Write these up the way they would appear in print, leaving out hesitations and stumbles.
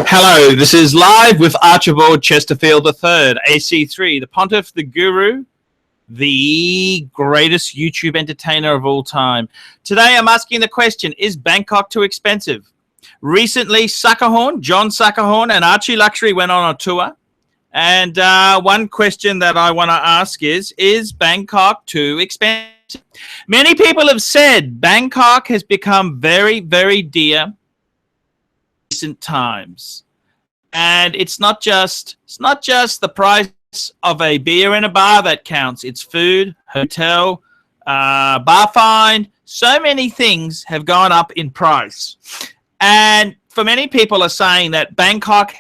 Hello, this is Live with Archibald Chesterfield III, AC3, the Pontiff, the Guru, the greatest YouTube entertainer of all time. Today I'm asking the question, is Bangkok too expensive? Recently, John Suckerhorn and ArchieLuxury went on a tour. And one question that I want to ask is Bangkok too expensive? Many people have said Bangkok has become very, very dear in recent times. And it's not just the price of a beer in a bar that counts. It's food, hotel, bar fine. So many things have gone up in price. And for many people are saying that Bangkok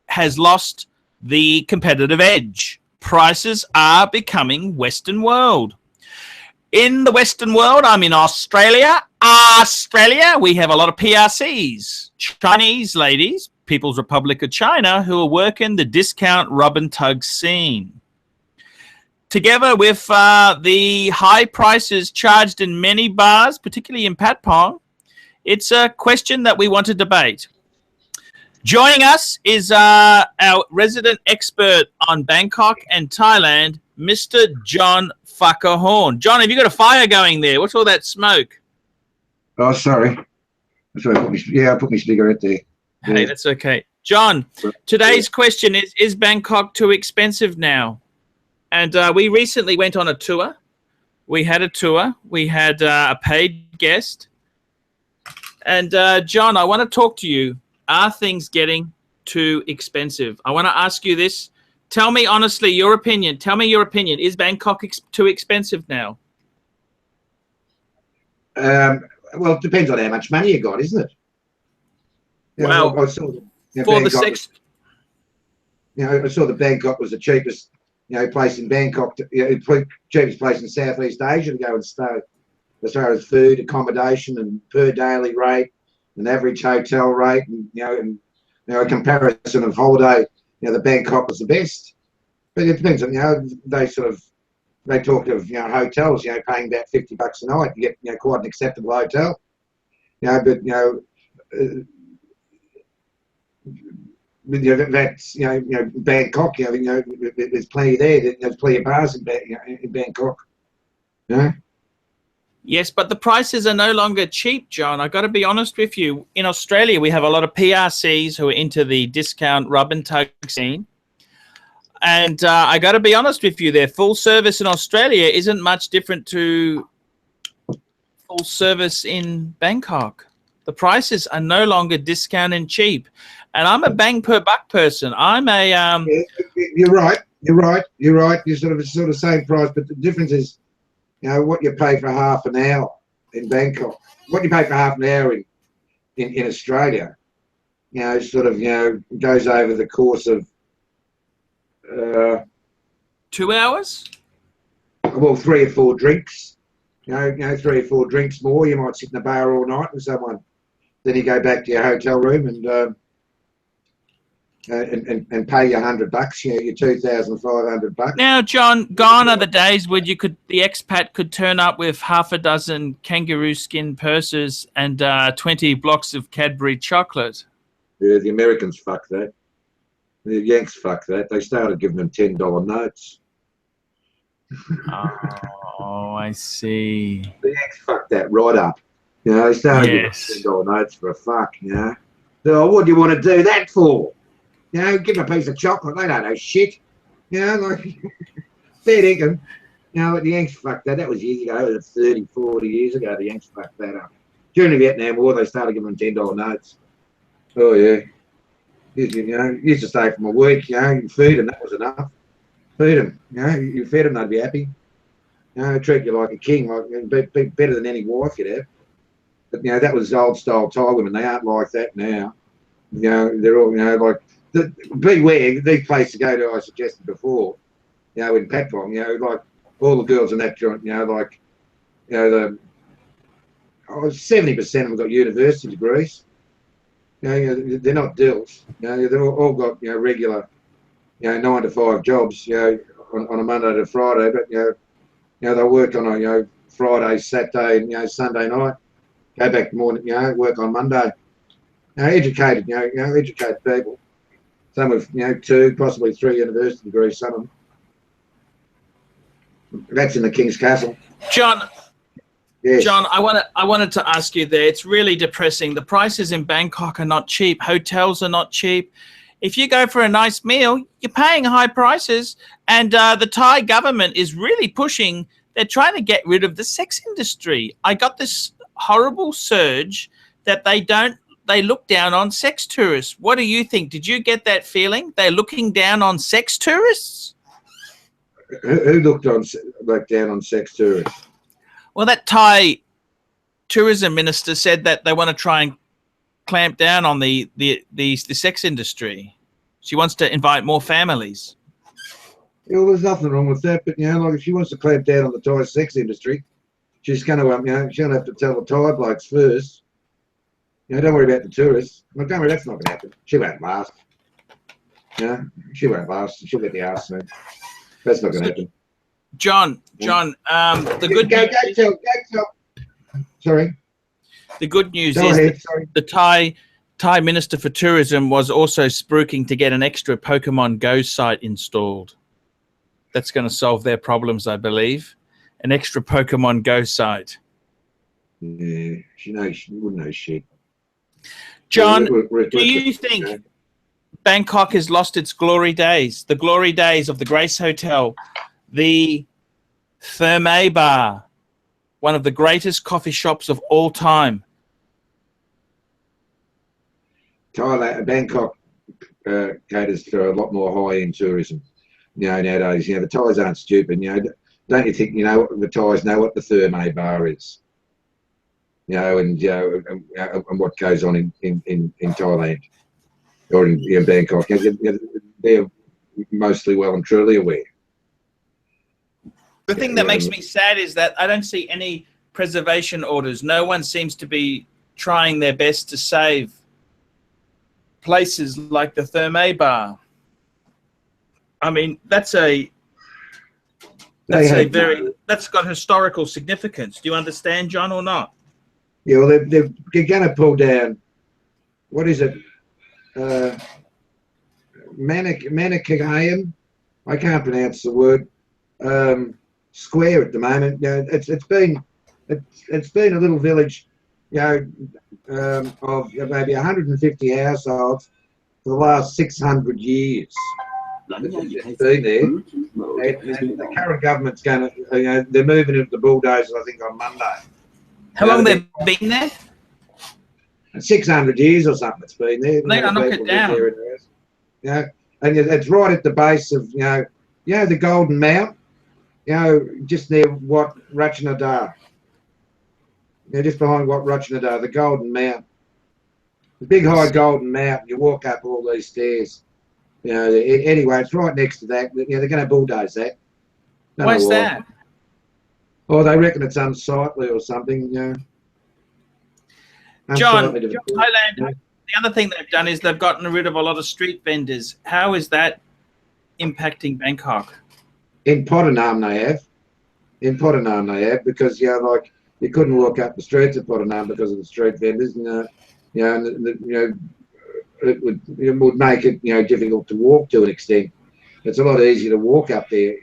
has lost the competitive edge. Prices are becoming Western world. In the Western world, I'm in Australia. We have a lot of PRCs, Chinese ladies, People's Republic of China, who are working the discount rub and tug scene. Together with the high prices charged in many bars, particularly in Patpong, it's a question that we want to debate. Joining us is our resident expert on Bangkok and Thailand, Mr. John Suckerhorn. John, have you got a fire going there? What's all that smoke? Oh, sorry. I put my cigarette there. Yeah. Hey, that's okay. John, today's question is Bangkok too expensive now? And we recently went on a tour. We had a tour. We had a paid guest. And John, I want to talk to you. Are things getting too expensive? I want to ask you this. Tell me honestly your opinion. Tell me your opinion. Is Bangkok too expensive now? Well, it depends on how much money you got, isn't it? Well, I saw I saw the Bangkok was the cheapest, place in Bangkok, cheapest place in Southeast Asia to go and stay, as far as food, accommodation, and per daily rate, an average hotel rate, and a comparison of holiday. The Bangkok was the best, but it depends on they talk of hotels, paying about $50 a night. You get quite an acceptable hotel, but that's Bangkok. There's plenty there. There's plenty of bars in Bangkok. Yes, but the prices are no longer cheap, John. I've got to be honest with you. In Australia, we have a lot of PRCs who are into the discount rub and tug scene. And I got to be honest with you, their full service in Australia isn't much different to full service in Bangkok. The prices are no longer discount and cheap. And I'm a bang per buck person. I'm a... You're right. You're sort of same price, but the difference is, what you pay for half an hour in Bangkok, what you pay for half an hour in Australia, goes over the course of 2 hours? Well, 3 or 4 drinks. 3 or 4 drinks more. You might sit in the bar all night with someone. Then you go back to your hotel room and pay your $100, your $2,500. Now, John, gone are the days where the expat could turn up with half a dozen kangaroo skin purses and 20 blocks of Cadbury chocolate. Yeah, the Americans fuck that. The Yanks fuck that. They started giving them $10 notes. Oh, I see. The Yanks fucked that right up. They started giving them $10 notes for a fuck. So what do you want to do that for? Give them a piece of chocolate. They don't know shit. Fair dinkum. The Yanks fucked that. That was years ago. 30, 40 years ago, the Yanks fucked that up. During the Vietnam War, they started giving them $10 notes. Oh, yeah. Used to stay from a week, you feed them, that was enough. Feed them, you feed them, they'd be happy. Treat you like a king, be better than any wife you'd have. But, that was old style Thai women. They aren't like that now. They're all, beware, these places to go to, I suggested before, in Patpong, like all the girls in that joint, 70% of them got university degrees. They're not dills. They've all got regular, 9 to 5 jobs. On a Monday to Friday, but they'll work on a Friday, Saturday, and Sunday night. Go back morning, work on Monday. educated, educated people. Some with 2, possibly 3 university degrees. Some of them. That's in the King's Castle. John. Yes. John, I wanted to ask you there. It's really depressing. The prices in Bangkok are not cheap. Hotels are not cheap. If you go for a nice meal, you're paying high prices. And the Thai government is really pushing. They're trying to get rid of the sex industry. I got this horrible surge that they look down on sex tourists. What do you think? Did you get that feeling? They're looking down on sex tourists? Who looked down on sex tourists? Well, that Thai tourism minister said that they want to try and clamp down on the sex industry. She wants to invite more families. Yeah, well, there's nothing wrong with that, but like if she wants to clamp down on the Thai sex industry, she's going to she's going to have to tell the Thai blokes first. Don't worry about the tourists. Well, don't worry, that's not going to happen. She won't last. She won't last. She'll get the arse soon. That's not going to happen. John, the good news. Sorry. The good news is that the Thai Minister for Tourism was also spruiking to get an extra Pokemon Go site installed. That's going to solve their problems, I believe. An extra Pokemon Go site. Yeah, she wouldn't know shit. John, do you think Bangkok has lost its glory days? The glory days of the Grace Hotel, the Therme Bar, one of the greatest coffee shops of all time. Thailand, Bangkok caters for a lot more high-end tourism. Nowadays, the Thais aren't stupid. Don't you think the Thais know what the Therme Bar is? And what goes on in Thailand or in Bangkok. They're mostly well and truly aware. The thing that makes me sad is that I don't see any preservation orders. No one seems to be trying their best to save places like the Therme Bar. I mean, that's got historical significance. Do you understand, John, or not? Yeah, well, they're going to pull down. What is it? Manukayam. I can't pronounce the word. Square at the moment. It's been a little village, of maybe 150 households for the last 600 years. It's been there. And the current government's going to, they're moving into the bulldozers, I think, on Monday. How long they've been there? 600 years or something. It's been there. They're going to knock it down. And it's right at the base of the Golden Mount. Just near Wat Ratchanadar. Just behind Wat Ratchanadar, the Golden Mount. The big high Golden Mount. You walk up all these stairs. Anyway, it's right next to that. They're going to bulldoze that. Why is that? Oh, they reckon it's unsightly or something. John, Thailand. The other thing they've done is they've gotten rid of a lot of street vendors. How is that impacting Bangkok? In Pottenham they have. Because you couldn't walk up the streets of Pottenham because of the street vendors, and it would make it difficult to walk to an extent. It's a lot easier to walk up there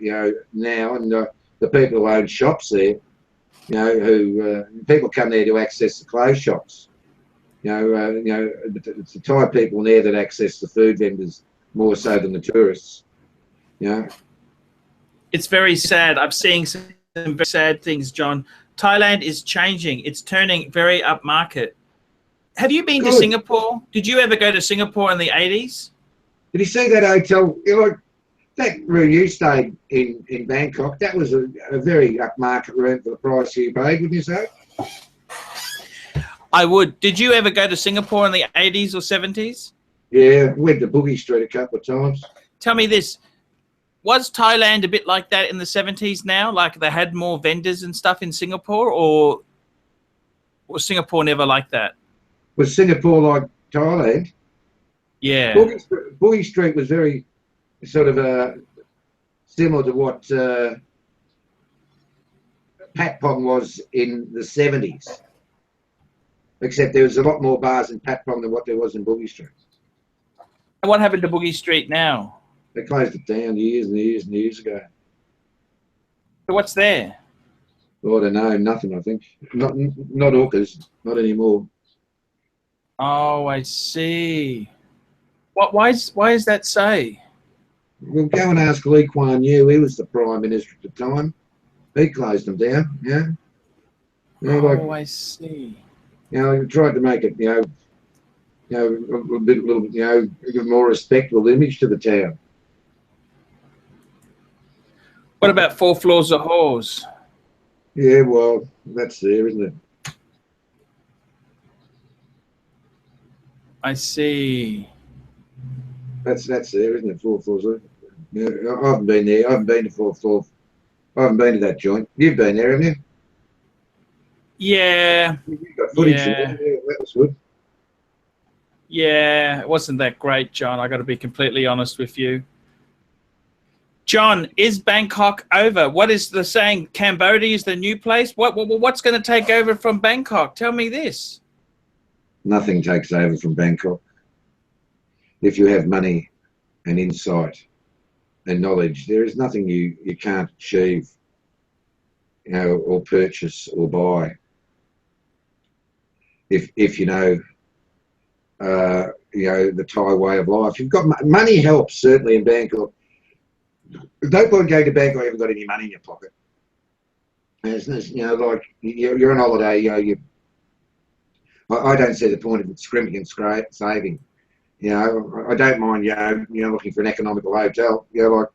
now, and the people who own shops there, who people come there to access the clothes shops. It's the Thai people there that access the food vendors more so than the tourists. It's very sad. I'm seeing some very sad things, John. Thailand is changing. It's turning very upmarket. Have you been to Singapore? Did you ever go to Singapore in the 80s? Did you see that hotel? That room you stayed in Bangkok, that was a very upmarket room for the price you paid, wouldn't you say? I would. Did you ever go to Singapore in the 80s or 70s? Yeah, went to Boogie Street a couple of times. Tell me this. Was Thailand a bit like that in the 70s now? Like they had more vendors and stuff in Singapore, or was Singapore never like that? Was Singapore like Thailand? Yeah. Boogie Street was very sort of similar to what Pat Pong was in the 70s. except there was a lot more bars in Patpong than what there was in Boogie Street. And what happened to Boogie Street now? They closed it down years and years and years ago. So what's there? Oh, I don't know, nothing, I think. Not Orcas, not anymore. Oh, I see. Why is that so? Well, go and ask Lee Kuan Yew. He was the Prime Minister at the time. He closed them down, yeah. You know, like, I see. You know, he tried to make it, a little, give a more respectable image to the town. What about 4 Floors of Whores? Yeah, well, that's there, isn't it? I see. That's there, isn't it? 4 Floors. Yeah, I haven't been there. I haven't been to 4 Floors. I haven't been to that joint. You've been there, haven't you? Yeah. You got footage from there. Yeah, that was good. Yeah, it wasn't that great, John. I got to be completely honest with you. John, is Bangkok over? What is the saying? Cambodia is the new place? What's going to take over from Bangkok? Tell me this. Nothing takes over from Bangkok. If you have money and insight and knowledge, there is nothing you can't achieve, or purchase or buy. If you know, the Thai way of life. You've got money helps certainly in Bangkok. No point going to Bangkok if you haven't got any money in your pocket. And it's like you're on holiday. I don't see the point of scrimping and saving. I don't mind. Looking for an economical hotel. Like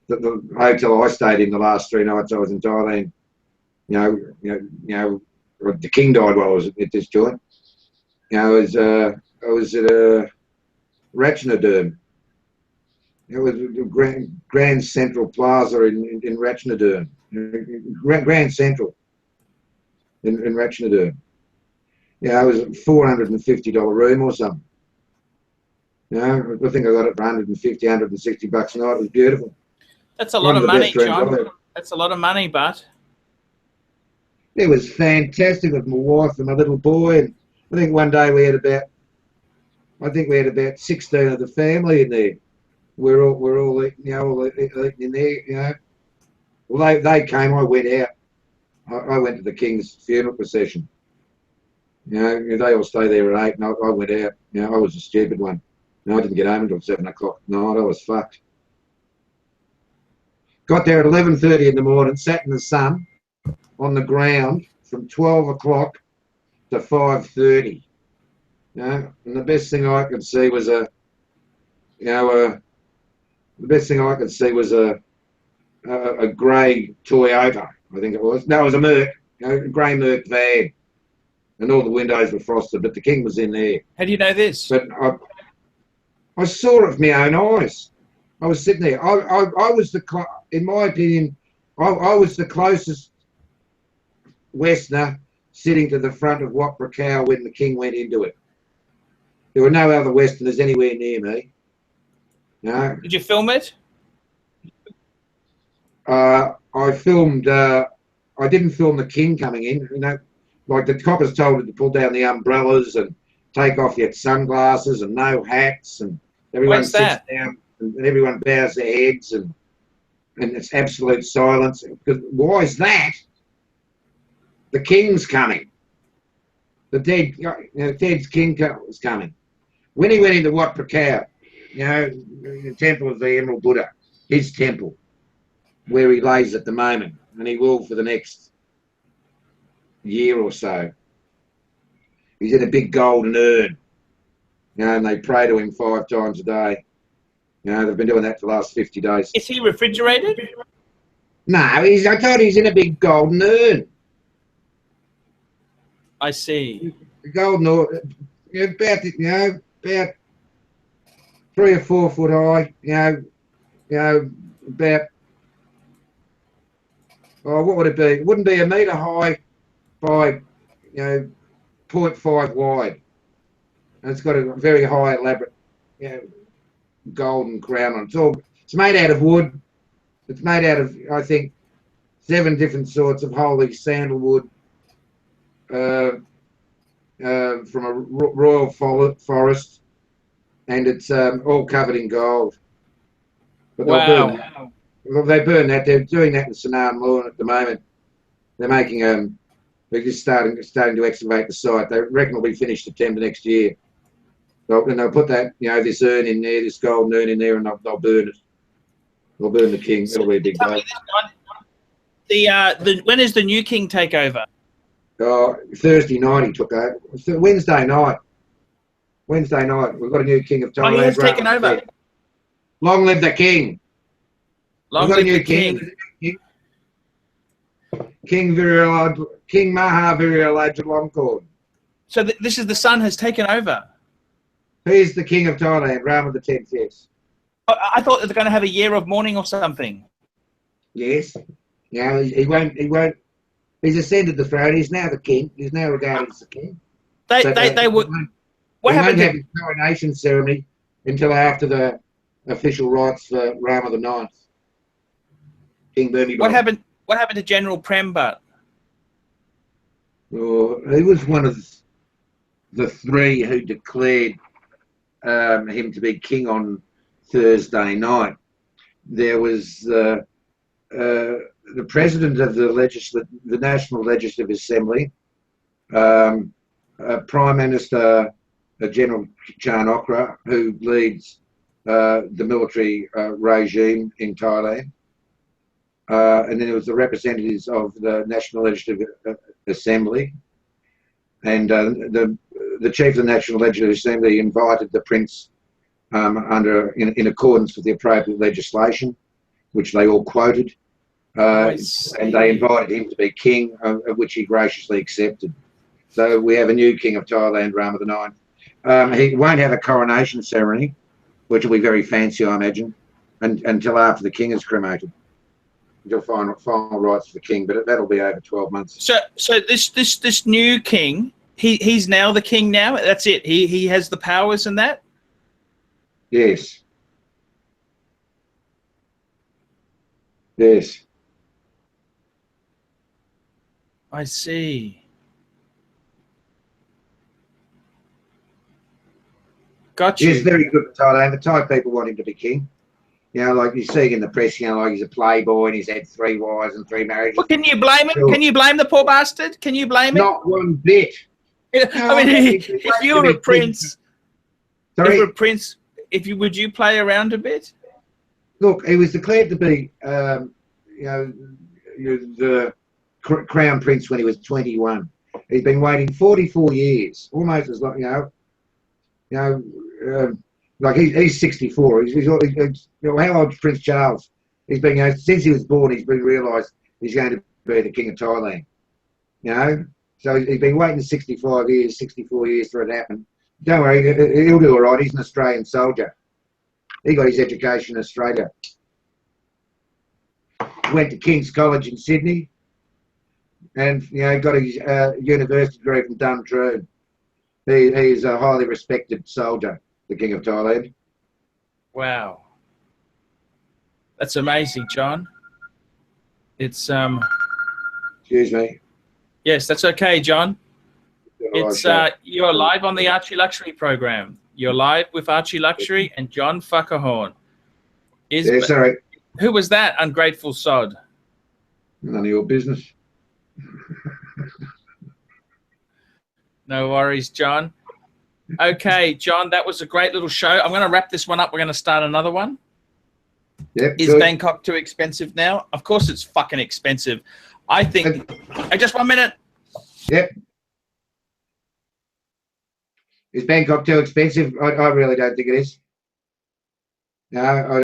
the hotel I stayed in the last 3 nights I was in Thailand. The king died while I was at this joint. I was at a Ratchanadurm. It was Grand Central Plaza in Ratchanadurm. Grand Central in Ratchanadurm. It was a $450 room or something. I think I got it for $150, $160 a night. It was beautiful. That's a lot of money, John. That's a lot of money, but it was fantastic with my wife and my little boy. And I think one day we had about 16 of the family in there. We're all eating in there. Well, they came. I went out. I went to the King's funeral procession. They all stay there at 8, and I went out. I was a stupid one. I didn't get home until 7 o'clock at night. I was fucked. Got there at 11:30 in the morning. Sat in the sun on the ground from 12 o'clock to 5:30. And the best thing I could see was a grey Toyota, I think it was. No, it was a Merc, a grey Merc van. And all the windows were frosted, but the King was in there. How do you know this? But I saw it with my own eyes. I was sitting there. I was in my opinion, I was the closest Westerner sitting to the front of Wat Prakau when the King went into it. There were no other Westerners anywhere near me. No. Did you film it? I filmed. I didn't film the King coming in. Like the coppers told him to pull down the umbrellas and take off your sunglasses and no hats, and everyone sits down and everyone bows their heads and it's absolute silence. Because why is that? The King's coming. The dead King was coming. When he went into Wat Prakau, the temple of the Emerald Buddha, his temple, where he lays at the moment, and he will for the next year or so. He's in a big golden urn, and they pray to him 5 times a day. They've been doing that for the last 50 days. Is he refrigerated? No, I told you he's in a big golden urn. I see. The golden urn, about 3 or 4 foot high. About what would it be? It wouldn't be a metre high by 0.5 wide. And it's got a very high, elaborate, golden crown on it. It's made out of wood. It's made out of, I think, 7 different sorts of holy sandalwood, from a royal forest, and it's all covered in gold. But they'll burn that. Well, they burn that. They're doing that in Sanaan Lawn at the moment. They're making they're just starting to excavate the site. They reckon it'll be finished September next year. And they'll put that, this urn in there, this golden urn in there, and they'll burn it. They'll burn the king. It'll be a big day. When does the new king take over? Thursday night he took over. Wednesday night. Wednesday night. We've got a new king of Thailand. Oh, he has taken over. Long live the king. Long live the king. King Maha Vajiralongkorn. So this is the son has taken over. He's the king of Thailand, Rama X, yes. I thought they were going to have a year of mourning or something. Yes. Now he won't. He's ascended the throne. He's now the king. He's now regarded as the king. They would. What happened? Won't have his coronation ceremony until after the official rites for Rama IX. King Bhumibol. What happened to General Prembut? Oh, he was one of the three who declared him to be king on Thursday night. There was the president of the National Legislative Assembly, Prime Minister General Chan Okra, who leads the military regime in Thailand, and then there was the representatives of the National Legislative Assembly, and the chief of the National Legislative Assembly invited the prince in accordance with the appropriate legislation, which they all quoted, and they invited him to be king, of which he graciously accepted. So we have a new king of Thailand, Rama IX. He won't have a coronation ceremony, which will be very fancy, I imagine, until after the king is cremated. Until final rites for the king, but that'll be over 12 months. So this new king, he's now the king now. That's it. He has the powers and that. Yes. Yes. I see. Gotcha. He's very good for Thailand. The Thai people want him to be king. Like you see in the press, like he's a playboy and he's had 3 wives and 3 marriages. Well, can you blame him? Can you blame the poor bastard? Can you blame him? Not one bit. I mean, if you were a prince, would you play around a bit? Look, he was declared to be, the crown prince when he was 21. He's been waiting 44 years, almost as long, like he's 64. How old is Prince Charles? He's been, since he was born, he's been realised he's going to be the king of Thailand. So he's been waiting 64 years for it to happen. Don't worry, he'll do all right. He's an Australian soldier. He got his education in Australia. Went to King's College in Sydney, and got his university degree from Duntroon. He's a highly respected soldier, the King of Thailand. Wow, that's amazing, John. It's Excuse me. Yes, that's okay, John. It's you're live on the ArchieLuxury program. You're live with ArchieLuxury and John Fuckerhorn. Yeah, sorry. Who was that ungrateful sod? None of your business. No worries, John. Okay, John, that was a great little show. I'm going to wrap this one up. We're going to start another one. Yep. Is Bangkok too expensive now? Of course it's fucking expensive. I think... just 1 minute. Yep. Is Bangkok too expensive? I really don't think it is. No,